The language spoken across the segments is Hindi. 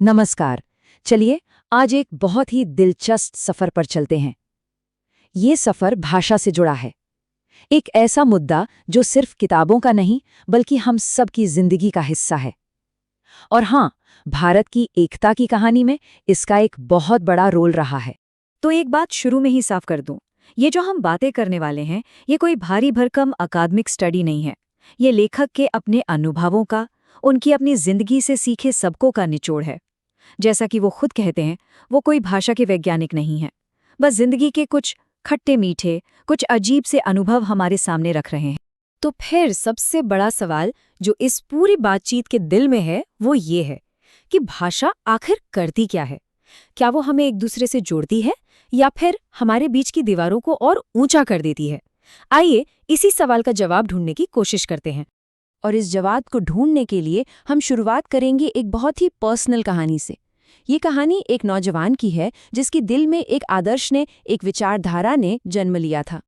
नमस्कार। चलिए आज एक बहुत ही दिलचस्प सफर पर चलते हैं। ये सफर भाषा से जुड़ा है। एक ऐसा मुद्दा जो सिर्फ किताबों का नहीं बल्कि हम सब की जिंदगी का हिस्सा है। और हाँ, भारत की एकता की कहानी में इसका एक बहुत बड़ा रोल रहा है। तो एक बात शुरू में ही साफ कर दूं, ये जो हम बातें करने वाले हैं, ये कोई भारी भरकम अकादमिक स्टडी नहीं है। ये लेखक के अपने अनुभवों का, उनकी अपनी जिंदगी से सीखे सबकों का निचोड़ है। जैसा कि वो खुद कहते हैं, वो कोई भाषा के वैज्ञानिक नहीं है, बस जिंदगी के कुछ खट्टे मीठे, कुछ अजीब से अनुभव हमारे सामने रख रहे हैं। तो फिर सबसे बड़ा सवाल जो इस पूरी बातचीत के दिल में है, वो ये है कि भाषा आखिर करती क्या है? क्या वो हमें एक दूसरे से जोड़ती है या फिर हमारे बीच की दीवारों को और ऊंचा कर देती है? आइए इसी सवाल का जवाब ढूंढने की कोशिश करते हैं। और इस जवाब को ढूंढने के लिए हम शुरुआत करेंगे एक बहुत ही पर्सनल कहानी से। ये कहानी एक नौजवान की है जिसके दिल में एक आदर्श ने, एक विचारधारा ने जन्म लिया था।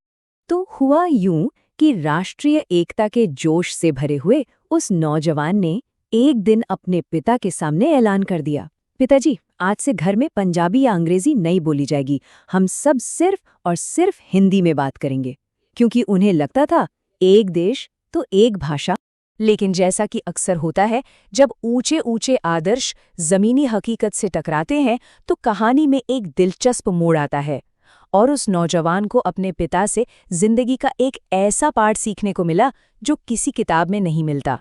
तो हुआ यूं कि राष्ट्रीय एकता के जोश से भरे हुए उस नौजवान ने एक दिन अपने पिता के सामने ऐलान कर दिया, पिताजी, आज से घर में पंजाबी या अंग्रेजी नहीं बोली जाएगी, हम सब सिर्फ और सिर्फ हिंदी में बात करेंगे। क्योंकि उन्हें लगता था एक देश तो एक भाषा। लेकिन जैसा कि अक्सर होता है, जब ऊंचे ऊंचे आदर्श जमीनी हकीकत से टकराते हैं तो कहानी में एक दिलचस्प मोड़ आता है। और उस नौजवान को अपने पिता से जिंदगी का एक ऐसा पाठ सीखने को मिला जो किसी किताब में नहीं मिलता।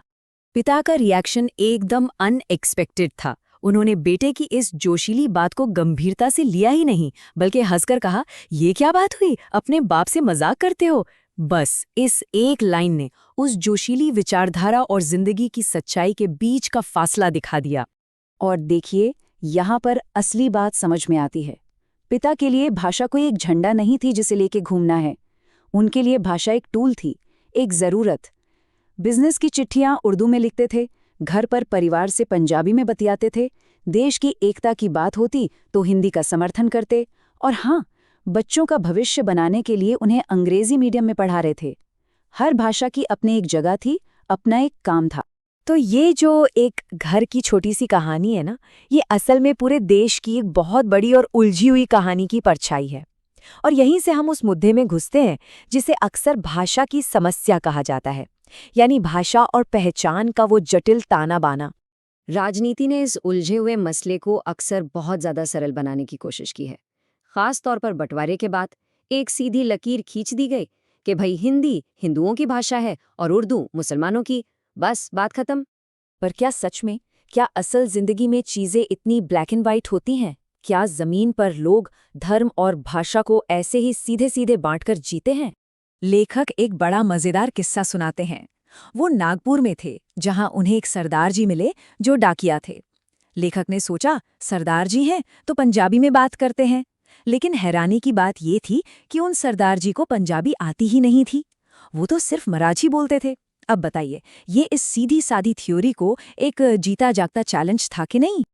पिता का रिएक्शन एकदम अनएक्सपेक्टेड था। उन्होंने बेटे की इस जोशीली बात को गंभीरता से लिया ही नहीं, बल्कि हंसकर कहा, ये क्या बात हुई, अपने बाप से मजाक करते हो? बस इस एक लाइन ने उस जोशीली विचारधारा और जिंदगी की सच्चाई के बीच का फासला दिखा दिया। और देखिए, यहाँ पर असली बात समझ में आती है। पिता के लिए भाषा कोई एक झंडा नहीं थी जिसे लेके घूमना है। उनके लिए भाषा एक टूल थी, एक जरूरत। बिजनेस की चिट्ठियां उर्दू में लिखते थे, घर पर परिवार से पंजाबी में बतियाते थे, देश की एकता की बात होती तो हिंदी का समर्थन करते, और हाँ, बच्चों का भविष्य बनाने के लिए उन्हें अंग्रेजी मीडियम में पढ़ा रहे थे। हर भाषा की अपनी एक जगह थी, अपना एक काम था। तो ये जो एक घर की छोटी सी कहानी है ना, ये असल में पूरे देश की एक बहुत बड़ी और उलझी हुई कहानी की परछाई है। और यहीं से हम उस मुद्दे में घुसते हैं जिसे अक्सर भाषा की समस्या कहा जाता है, यानी भाषा और पहचान का वो जटिल ताना बाना। राजनीति ने इस उलझे हुए मसले को अक्सर बहुत ज़्यादा सरल बनाने की कोशिश की है। खास तौर पर बंटवारे के बाद एक सीधी लकीर खींच दी गई कि भाई हिंदी हिंदुओं की भाषा है और उर्दू मुसलमानों की, बस बात खत्म। पर क्या सच में, क्या असल जिंदगी में चीजें इतनी ब्लैक एंड वाइट होती हैं? क्या जमीन पर लोग धर्म और भाषा को ऐसे ही सीधे सीधे बांटकर जीते हैं? लेखक एक बड़ा मजेदार किस्सा सुनाते हैं। वो नागपुर में थे, जहां उन्हें एक सरदार जी मिले जो डाकिया थे। लेखक ने सोचा, सरदार जी हैं तो पंजाबी में बात करते हैं। लेकिन हैरानी की बात ये थी कि उन सरदार जी को पंजाबी आती ही नहीं थी, वो तो सिर्फ मराठी बोलते थे। अब बताइए, ये इस सीधी सादी थ्योरी को एक जीता जागता चैलेंज था कि नहीं?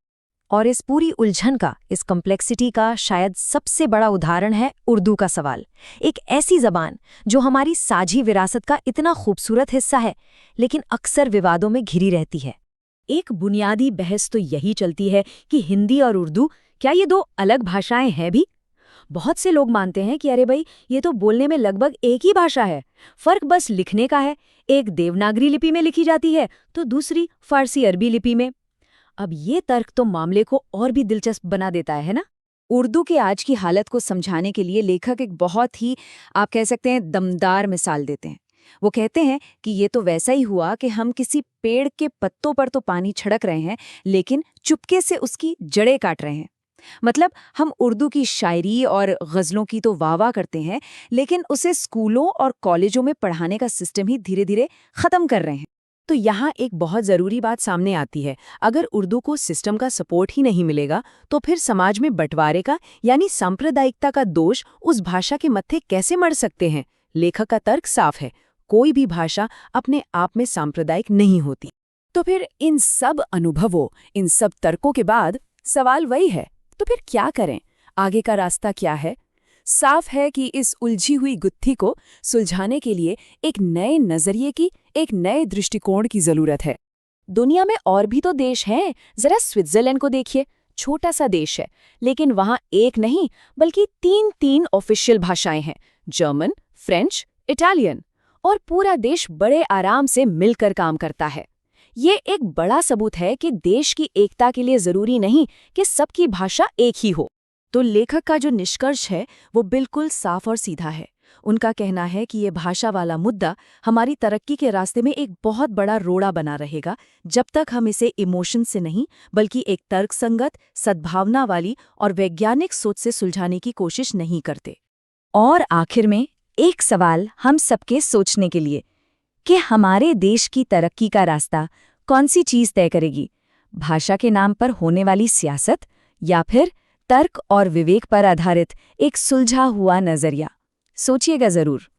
और इस पूरी उलझन का, इस कॉम्प्लेक्सिटी का शायद सबसे बड़ा उदाहरण है उर्दू का सवाल। एक ऐसी जबान जो हमारी साझी विरासत का इतना खूबसूरत हिस्सा है, लेकिन अक्सर विवादों में घिरी रहती है। एक बुनियादी बहस तो यही चलती है कि हिंदी और उर्दू, क्या ये दो अलग भाषाएं हैं भी? बहुत से लोग मानते हैं कि अरे भाई, ये तो बोलने में लगभग एक ही भाषा है, फर्क बस लिखने का है। एक देवनागरी लिपि में लिखी जाती है तो दूसरी फारसी अरबी लिपि में। अब ये तर्क तो मामले को और भी दिलचस्प बना देता है ना? उर्दू के आज की हालत को समझाने के लिए लेखक एक बहुत ही, आप कह सकते हैं, दमदार मिसाल देते हैं। वो कहते हैं कि ये तो वैसा ही हुआ कि हम किसी पेड़ के पत्तों पर तो पानी छिड़क रहे हैं, लेकिन चुपके से उसकी जड़ें काट रहे हैं। मतलब हम उर्दू की शायरी और गज़लों की तो वाह-वाह करते हैं, लेकिन उसे स्कूलों और कॉलेजों में पढ़ाने का सिस्टम ही धीरे-धीरे ख़त्म कर रहे हैं। तो यहाँ एक बहुत ज़रूरी बात सामने आती है। अगर उर्दू को सिस्टम का सपोर्ट ही नहीं मिलेगा, तो फिर समाज में बंटवारे का, यानी सांप्रदायिकता का दोष उस भाषा के मत्थे कैसे मढ़ सकते हैं? लेखक का तर्क साफ है, कोई भी भाषा अपने आप में सांप्रदायिक नहीं होती। तो फिर इन सब अनुभवों, इन सब तर्कों के बाद सवाल वही है, तो फिर क्या करें? आगे का रास्ता क्या है? साफ है कि इस उलझी हुई गुत्थी को सुलझाने के लिए एक नए नजरिए की, एक नए दृष्टिकोण की जरूरत है। दुनिया में और भी तो देश हैं, जरा स्विट्जरलैंड को देखिए। छोटा सा देश है, लेकिन वहाँ एक नहीं बल्कि तीन तीन ऑफिशियल भाषाएं हैं, जर्मन, फ्रेंच, इटालियन। और पूरा देश बड़े आराम से मिलकर काम करता है। ये एक बड़ा सबूत है कि देश की एकता के लिए जरूरी नहीं कि सबकी भाषा एक ही हो। तो लेखक का जो निष्कर्ष है वो बिल्कुल साफ और सीधा है। उनका कहना है कि ये भाषा वाला मुद्दा हमारी तरक्की के रास्ते में एक बहुत बड़ा रोड़ा बना रहेगा, जब तक हम इसे इमोशन से नहीं बल्कि एक तर्कसंगत, सद्भावना वाली और वैज्ञानिक सोच से सुलझाने की कोशिश नहीं करते। और आखिर में एक सवाल हम सबके सोचने के लिए कि हमारे देश की तरक्की का रास्ता कौन सी चीज तय करेगी? भाषा के नाम पर होने वाली सियासत या फिर तर्क और विवेक पर आधारित एक सुलझा हुआ नजरिया? सोचिएगा जरूर।